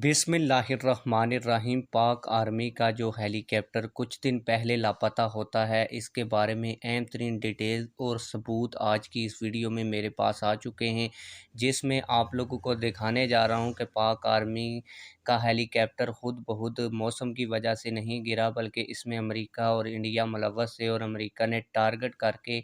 बिस्मिल्लाहिर्रहमानिर्रहीम। पाक आर्मी का जो हेली कॉप्टर कुछ दिन पहले लापता होता है, इसके बारे में अहम तरीन डिटेल और सबूत आज की इस वीडियो में मेरे पास आ चुके हैं, जिसमें आप लोगों को दिखाने जा रहा हूं कि पाक आर्मी का हेली कॉप्टर खुद बहुद मौसम की वजह से नहीं गिरा, बल्कि इसमें अमेरिका और इंडिया मुलव्वस है और अमेरिका ने टारगेट करके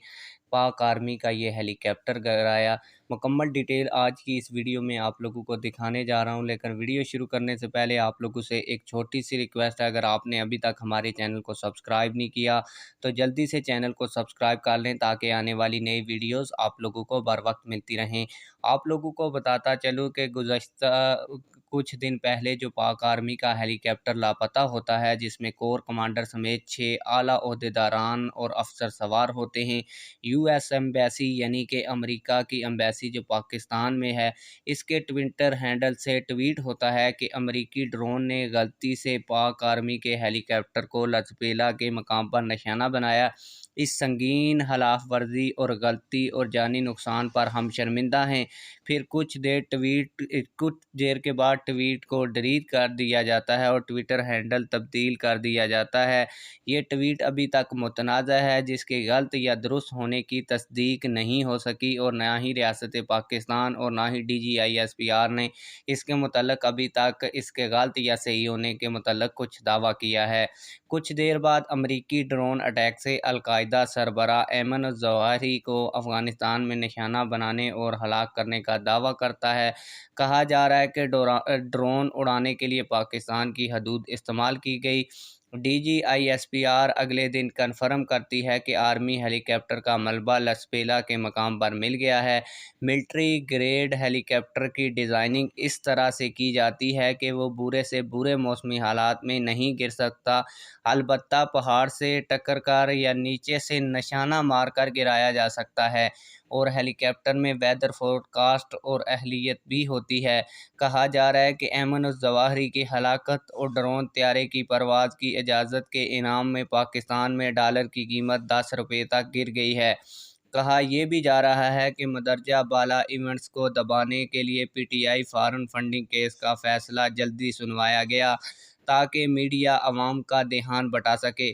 पाक आर्मी का ये हेलीकॉप्टर गिराया। मुकम्मल डिटेल आज की इस वीडियो में आप लोगों को दिखाने जा रहा हूं, लेकिन वीडियो शुरू करने से पहले आप लोगों से एक छोटी सी रिक्वेस्ट है, अगर आपने अभी तक हमारे चैनल को सब्सक्राइब नहीं किया तो जल्दी से चैनल को सब्सक्राइब कर लें, ताकि आने वाली नई वीडियोस आप लोगों को बर वक्त मिलती रहें। आप लोगों को बताता चलूँ कि गुज़श्ता कुछ दिन पहले जो पाक आर्मी का हेलीकॉप्टर लापता होता है, जिसमें कोर कमांडर समेत 6 आला ओहदेदारान और अफसर सवार होते हैं। यूएस एम्बेसी यानी कि अमेरिका की एम्बेसी जो पाकिस्तान में है, इसके ट्विटर हैंडल से ट्वीट होता है कि अमेरिकी ड्रोन ने गलती से पाक आर्मी के हेलीकॉप्टर को लसपेला के मकाम पर निशाना बनाया। इस संगीन हलाफ वर्जी और गलती और जानी नुकसान पर हम शर्मिंदा हैं। फिर कुछ देर के बाद ट्वीट को डिलीट कर दिया जाता है और ट्विटर हैंडल तब्दील कर दिया जाता है। ये ट्वीट अभी तक मुतनाज़ा है, जिसके गलत या दुरुस्त होने की तस्दीक नहीं हो सकी, और ना ही रियासत पाकिस्तान और ना ही DGISPR ने इसके मुतल्लिक़ अभी तक इसके गलत या सही होने के मुतल्लिक़ कुछ दावा किया है। कुछ देर बाद अमरीकी ड्रोन अटैक से अलकायदा सरबराह ऐमन अज़्ज़वाहिरी को अफ़गानिस्तान में निशाना बनाने और हलाक करने का दावा करता है। कहा जा रहा है कि ड्रोन उड़ाने के लिए पाकिस्तान की हदूद इस्तेमाल की गई। DGISPR अगले दिन कन्फर्म करती है कि आर्मी हेलीकॉप्टर का मलबा लसपेला के मकाम पर मिल गया है। मिलिट्री ग्रेड हेलीकॉप्टर की डिज़ाइनिंग इस तरह से की जाती है कि वो बुरे से बुरे मौसमी हालात में नहीं गिर सकता, अलबत्ता पहाड़ से टक्कर कर या नीचे से निशाना मारकर गिराया जा सकता है, और हेलीकॉप्टर में वेदर फोरकास्ट और अहलियत भी होती है। कहा जा रहा है कि ऐमन अज़्ज़वाहिरी की हलाकत और ड्रोन त्यारे की परवाज़ की इजाज़त के इनाम में पाकिस्तान में डॉलर की कीमत 10 रुपये तक गिर गई है। कहा यह भी जा रहा है कि मदरजा बाला इवेंट्स को दबाने के लिए PTI फॉरेन फंडिंग केस का फैसला जल्दी सुनवाया गया, ताकि मीडिया अवाम का ध्यान बटा सके।